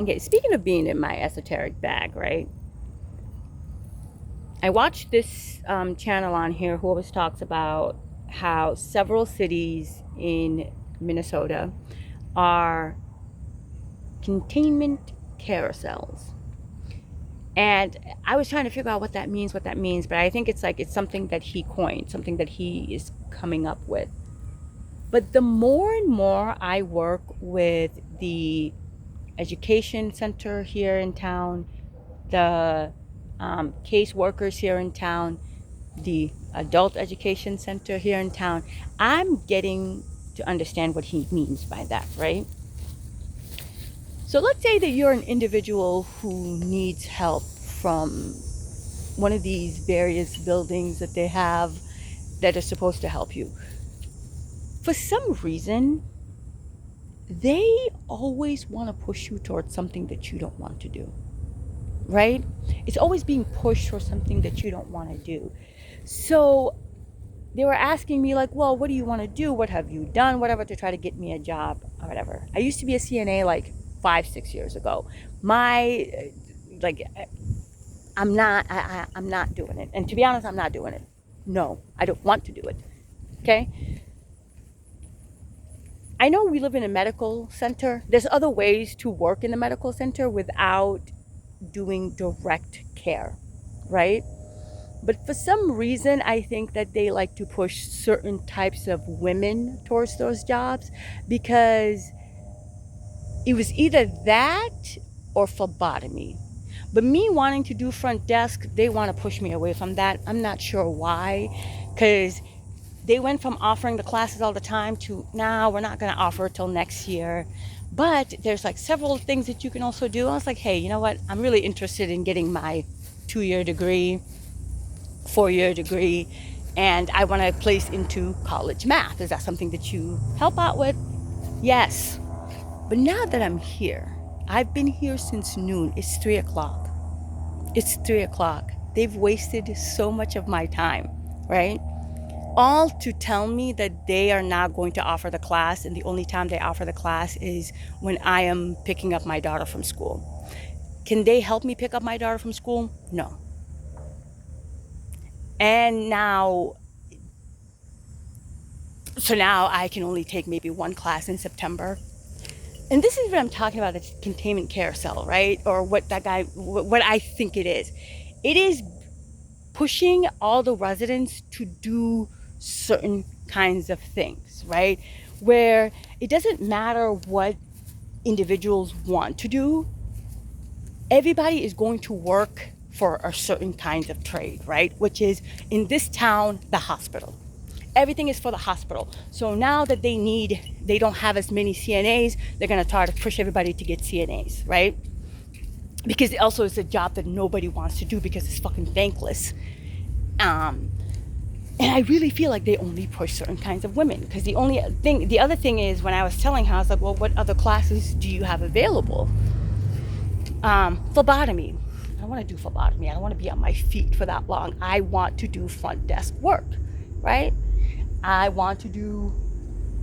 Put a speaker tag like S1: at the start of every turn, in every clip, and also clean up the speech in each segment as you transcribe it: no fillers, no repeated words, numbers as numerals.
S1: Okay, speaking of being in my esoteric bag, right? I watched this channel on here who always talks about how several cities in Minnesota are containment carousels. And I was trying to figure out what that means, but I think it's like it's something that he coined, something that he is coming up with. But the more and more I work with the education center here in town, the case workers here in town, the adult education center here in town, I'm getting to understand what he means by that, right? So let's say that you're an individual who needs help from one of these various buildings that they have that are supposed to help you. For some reason, they always want to push you towards something that you don't want to do, right? It's always being pushed for something that you don't want to do. So they were asking me like, well, what do you want to do? What have you done? Whatever, to try to get me a job or whatever. I used to be a CNA like 5, 6 years ago. My, like, I'm not doing it. And to be honest, I'm not doing it. No, I don't want to do it. Okay. I know we live in a medical center. There's other ways to work in the medical center without doing direct care, right? But for some reason, I think that they like to push certain types of women towards those jobs because it was either that or phlebotomy. But me wanting to do front desk, they want to push me away from that. I'm not sure why, because they went from offering the classes all the time to now we're not going to offer till next year. But there's like several things that you can also do. I was like, hey, you know what? I'm really interested in getting my 2 year degree, 4 year degree, and I want to place into college math. Is that something that you help out with? Yes. But now that I'm here, I've been here since noon. It's 3 o'clock. It's 3 o'clock. They've wasted so much of my time, right? All to tell me that they are not going to offer the class, and the only time they offer the class is when I am picking up my daughter from school. Can they help me pick up my daughter from school? No. And now, so now I can only take maybe one class in September. And this is what I'm talking about, the containment carousel, right? Or what that guy, what I think it is. It is pushing all the residents to do certain kinds of things, right? Where it doesn't matter what individuals want to do, everybody is going to work for a certain kind of trade, right? Which is in this town, the hospital. Everything is for the hospital. So now that they don't have as many CNAs, they're going to try to push everybody to get CNAs, right? Because it also is a job that nobody wants to do because it's fucking thankless. And I really feel like they only push certain kinds of women. Because the other thing is, when I was telling her, I was like, well, what other classes do you have available? Phlebotomy. I don't want to do phlebotomy. I don't want to be on my feet for that long. I want to do front desk work, right? I want to do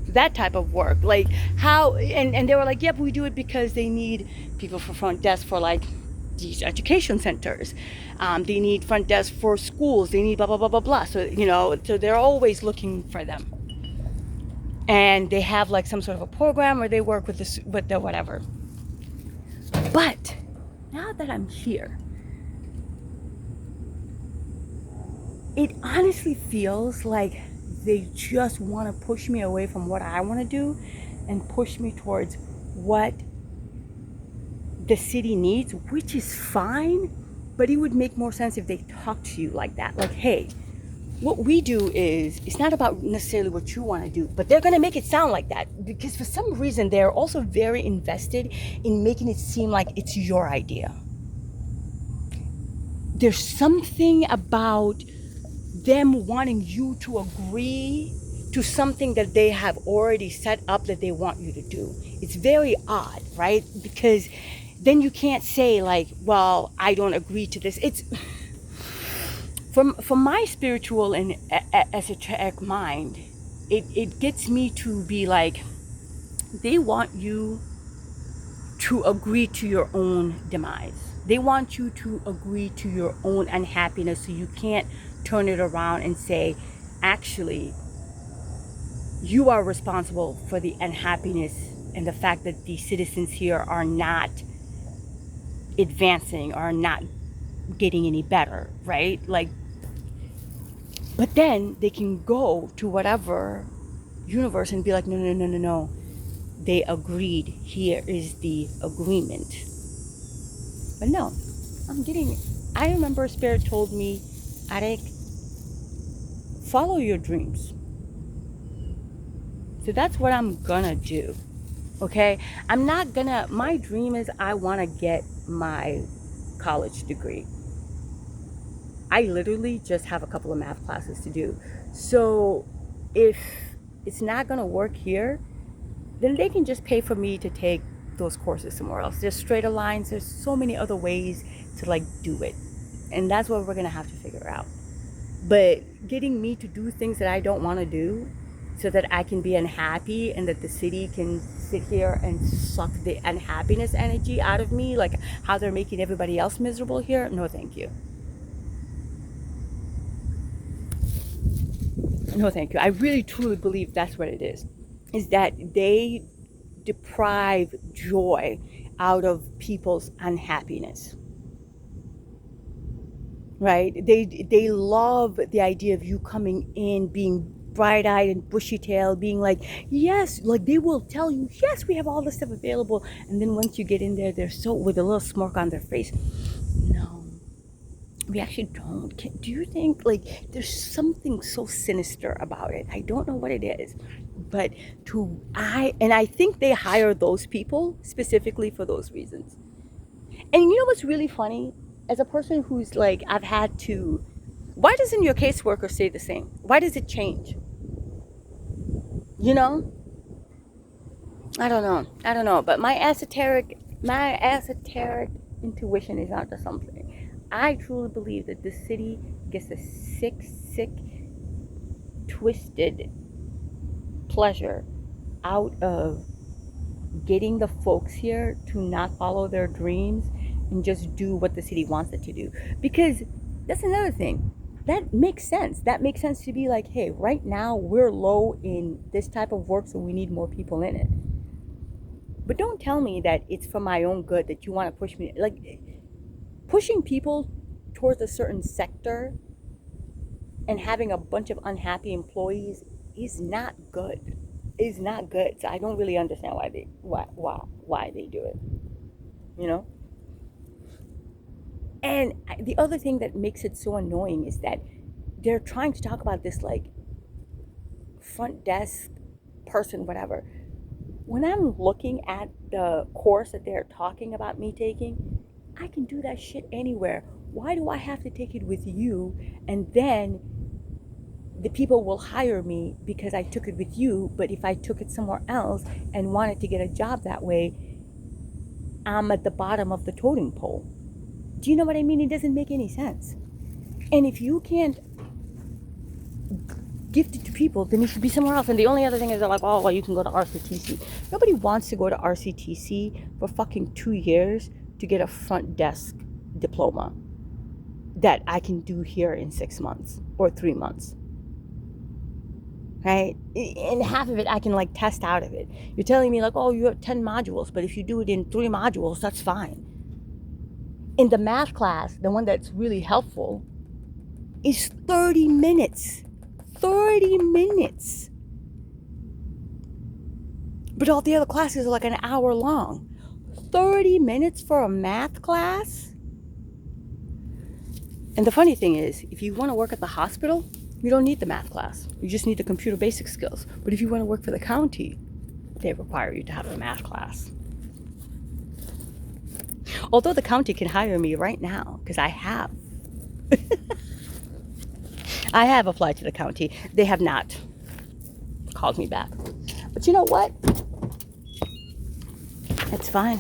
S1: that type of work. Like how, and they were like, yep, we do it because they need people for front desk for like these education centers. They need front desk for schools. They need blah, blah, blah, blah, blah. So, so they're always looking for them. And they have like some sort of a program where they work with the whatever. But now that I'm here, it honestly feels like they just want to push me away from what I want to do and push me towards what the city needs, which is fine, but it would make more sense if they talk to you like that. Like, hey, what we do is, it's not about necessarily what you want to do, but they're going to make it sound like that because for some reason they're also very invested in making it seem like it's your idea. There's something about them wanting you to agree to something that they have already set up that they want you to do. It's very odd, right? Because then you can't say like, well, I don't agree to this. It's from my spiritual and esoteric mind, it gets me to be like, they want you to agree to your own demise. They want you to agree to your own unhappiness so you can't turn it around and say, actually, you are responsible for the unhappiness and the fact that the citizens here are not advancing, are not getting any better, right? Like, but then they can go to whatever universe and be like, no, no, no, no, no. They agreed. Here is the agreement. But no, I remember Spirit told me, Arik, follow your dreams. So that's what I'm gonna do. Okay? My dream is I wanna get my college degree. I literally just have a couple of math classes to do. So if it's not gonna work here, then they can just pay for me to take those courses somewhere else. There's straighter lines. There's so many other ways to like do it. And that's what we're gonna have to figure out. But getting me to do things that I don't want to do so that I can be unhappy and that the city can sit here and suck the unhappiness energy out of me, like how they're making everybody else miserable here, no thank you. No thank you. I really truly believe that's what it is that they deprive joy out of people's unhappiness. Right? They love the idea of you coming in, being bright-eyed and bushy-tailed, being like, yes, like they will tell you, yes, we have all this stuff available. And then once you get in there, they're so, with a little smirk on their face, no, we actually don't. Do you think, like, there's something so sinister about it? I don't know what it is. But I think they hire those people specifically for those reasons. And you know what's really funny? As a person who's like, why doesn't your caseworker stay the same? Why does it change? You know? I don't know. But my esoteric intuition is onto something. I truly believe that this city gets a sick, twisted pleasure out of getting the folks here to not follow their dreams and just do what the city wants it to do. Because that's another thing. That makes sense. That makes sense to be like, hey, right now we're low in this type of work, so we need more people in it. But don't tell me that it's for my own good that you want to push me. Like, pushing people towards a certain sector and having a bunch of unhappy employees is not good. Is not good. So I don't really understand why they do it. You know? And the other thing that makes it so annoying is that they're trying to talk about this like front desk person, whatever. When I'm looking at the course that they're talking about me taking, I can do that shit anywhere. Why do I have to take it with you and then the people will hire me because I took it with you, but if I took it somewhere else and wanted to get a job that way, I'm at the bottom of the totem pole. Do you know what I mean? It doesn't make any sense. And if you can't gift it to people, then it should be somewhere else. And the only other thing is they're like, oh, well, you can go to RCTC. Nobody wants to go to RCTC for fucking 2 years to get a front desk diploma that I can do here in 6 months or 3 months. Right? And half of it I can like test out of it. You're telling me like, oh, you have 10 modules, but if you do it in 3 modules, that's fine. In the math class, the one that's really helpful is 30 minutes. 30 minutes. But all the other classes are like an hour long. 30 minutes for a math class? And the funny thing is, if you want to work at the hospital, you don't need the math class. You just need the computer basic skills. But if you want to work for the county, they require you to have a math class. Although the county can hire me right now, because I have. I have applied to the county. They have not called me back. But you know what? It's fine.